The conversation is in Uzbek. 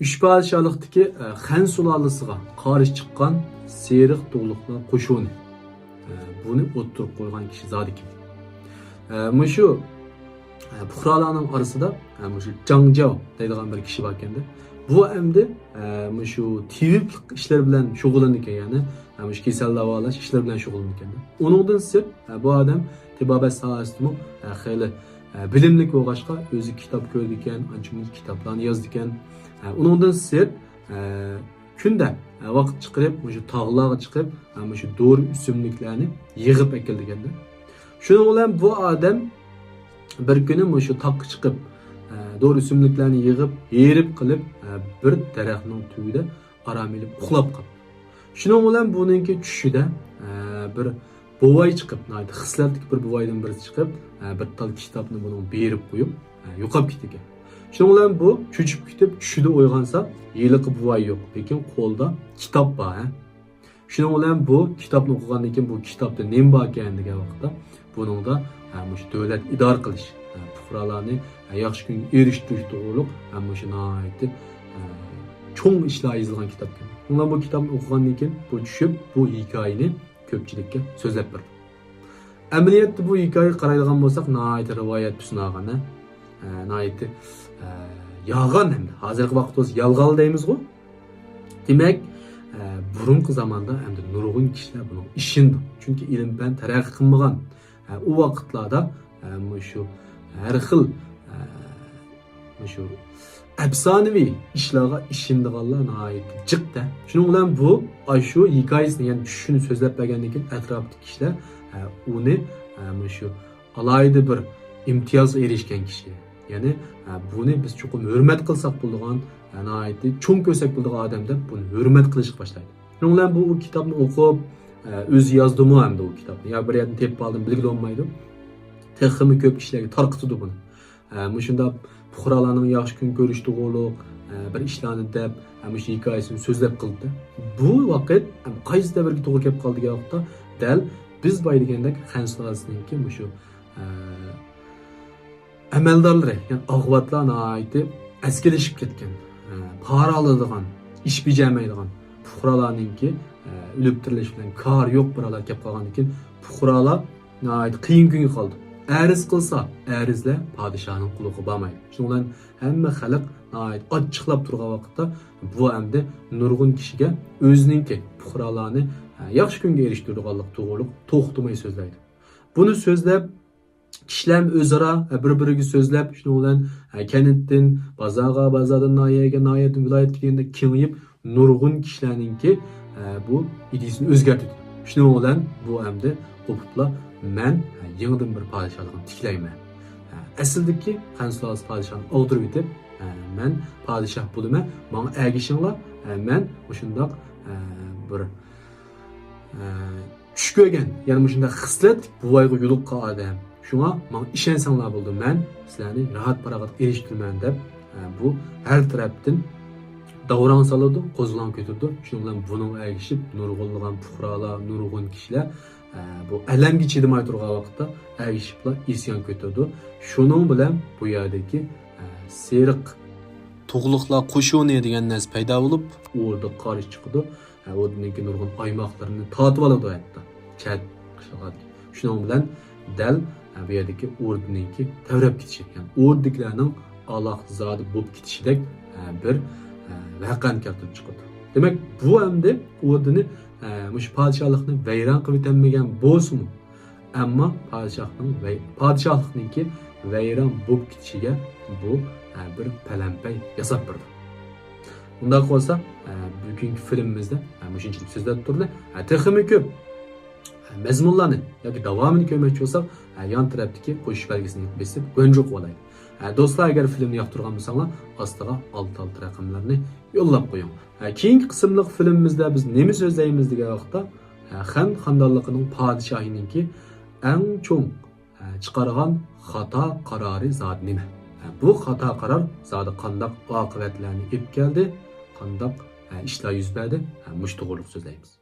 Üç padişahlıktaki Xan sulalısıga qarşı çıqqan Seriq Tuğluqlar qo'shuni. Buni o'ttirib qo'ygan kishi zodi kim? Mushu puhralarning orasida mushu Zhang Jiao deydigan bir kishi bor ekanda. Bu endi mushu tivik ishlar bilan shug'ullangan ekan, ya'ni mushu kasal davolash ishlar bilan shug'ullangan ekan. Uningdan sirt bu odam tibobat sohasida xeyli bilimli bo'lg'achqa o'zi kitob ko'rdi ekan, ancha-muncha kitoblarni yozdi ekan. Uningdan sirt kunda vaqt chiqarib, o'sha tog'larga chiqib, o'sha dori o'simliklarni yig'ib keldi ekanda. Shuning bilan bu odam bir kuni o'sha toqqa chiqib, dori o'simliklarni yig'ib, yerib qilib, bir daraxtning tubida aram olib uxlab qoldi. Shuning bilan buningki tushida bir buvay chiqib, xislatlik bir buvaydan birisi chiqib, bir tal kitobni buning berib qo'yib, yo'qolib ketdi ekan. Shuning bilan bu cho'chib ketib, tushida uyg'onsa, yiliqi buvay yo'q, lekin qo'lda kitob bor. Shuning bilan bu kitobni o'qigandan keyin bu kitobda nima bor ekan degan vaqtda, buningda mush davlat idora qilish, fuqarolarni yaxshi kunga erishtirish to'g'riliq shu nihoyatda cho'ng ishlar yozilgan kitob ekan. Bundan bu kitobni o'qigandan keyin bu tushib, bu hikoyani ko'pchilikka so'zlab berdi. Amaliyotda bu hikoyaga qaraydigan bo'lsak, nihoyatda rivoyat tusnagan, nihoyatda yolg'on hamda hozirgi vaqtda yolg'on deymiz-ku. Demak, burungi zamonda hamda nurg'un kishilar buni ishindi. Chunki ilm-fan taraqqiy qilmagan. U vaqtlarda shu har xil shu afsonaviy ishlarga ishindiganlar nihoyatda jiqda. Shuning bilan bu shu hikoyasini, ya'ni tushishini so'zlab bergandan keyin atrofdagi kishilar uni shu alayda bir imtiyozga erishgan kishi. Ya'ni buni biz chuqur hurmat qilsak bo'ladigan, nihoyatda cho'ng ko'rsak bo'ladigan odam deb buni hurmat qilishga boshlaydi. Shuning bilan bu kitobni o'qib, o'zi yozdimi hamda u kitobni. Ya bir yerdan tepib oldim, bilgili olmaydi. Texmi ko'p kishilarga tarqitdi buni. Shunda fuqarolarning yaxshi kun ko'rish to'g'riliq bir ishlarni deb shu hikoyasini so'zlab qildi. Bu vaqt qaysi davrga to'g'ri kelib qoldi degan vaqtda dal biz boy degandek Xan sulolasininki shu amaldorlari, ya'ni og'vatlar nihoyatda askalashib ketgan, para oladigan, ish bajarmaydigan fuqarolarninki o'lib tirilish bilan kar yo'q birolar kelib qolgandan keyin fuqarolar nihoyat qiyin kunga qoldi. Ariz qilsa, arizlar podshohning quliga bormaydi. Shuning bilan hamma xalq nihoyat ochiqlab turgan vaqtda bu endi nurg'un kishiga o'zininki fuqarolarni yaxshi kunga erishtirganlik to'g'riliq to'xtamay so'zlaydi. Buni so'zlab kishilar o'zaro bir-biriga so'zlab, shuning bilan kanitdan bozorga, bozordan noyaga, noyadan viloyatga deganda kengayib, nurg'un kishilarningki bu idisini o'zgartirdi. Shuning bilan bu endi o'piblar men yangidan bir podshohlikni tiklayman. Aslidagi Xan sulolasi podshohini o'ldirib etib, men podshoh bo'laman, menga ergishinglar, men shundoq bir tush ko'rgan, ya'ni shunday xislat buvayga yo'liqqan odam. Shunga men ishonsanglar bo'ldi, men sizlarni rahat farog'at erishtirman deb bu har tarafdan davron soladi, qo'zg'olon ko'tardi. Shuning bilan buning ergishib nurg'unlagan fuqarolar, nurg'un kishilar bu alamga chidamay turgan vaqtda ergishiblar isyon ko'tardi. Shuning bilan bu yerdagi Seriq Tuğluqlar qo'shuni degan narsa paydo bo'lib, o'rda qarshi chiqdi. O'rniki nurg'un aymoqlarini tatib oladi hatto. Chat qishloq. Shuning bilan dal bu yerdagi o'rniki tavrab ketishi, ya'ni o'rdiklaring Alloh zoti bo'lib ketishidek bir vaqani keltirib chiqdi. Demak, bu endi o'rdini mush podshohlikni vayron qilib etmagan bo'lsin-mi? Ammo podshohlikniki vayron bo'lib ketishiga bu bir palampay yasab berdi. Bunday bo'lsa, bugungi filmimizda shunchalik so'zlab turdi. Texmi ko'p mazmunlarni yoki davomini ko'rmoqchi bo'lsak, yon tarafdagi qo'shish belgisini bosib, go'njoq olaydi. Do'stlar, agar filmni yoqtirgan bo'lsanglar, ostiga alt raqamlarni yo'llab qo'ying. Keyingi qismliq filmimizda biz nima so'zlaymiz degan vaqtda Xan xonadonligining podshohininki eng cho'ng chiqargan xato qarori zot nima? Bu xato qaror zodi qanday oqibatlarni olib keldi, qanday ishlar yuz berdi, mush to'g'riliq so'zlaymiz.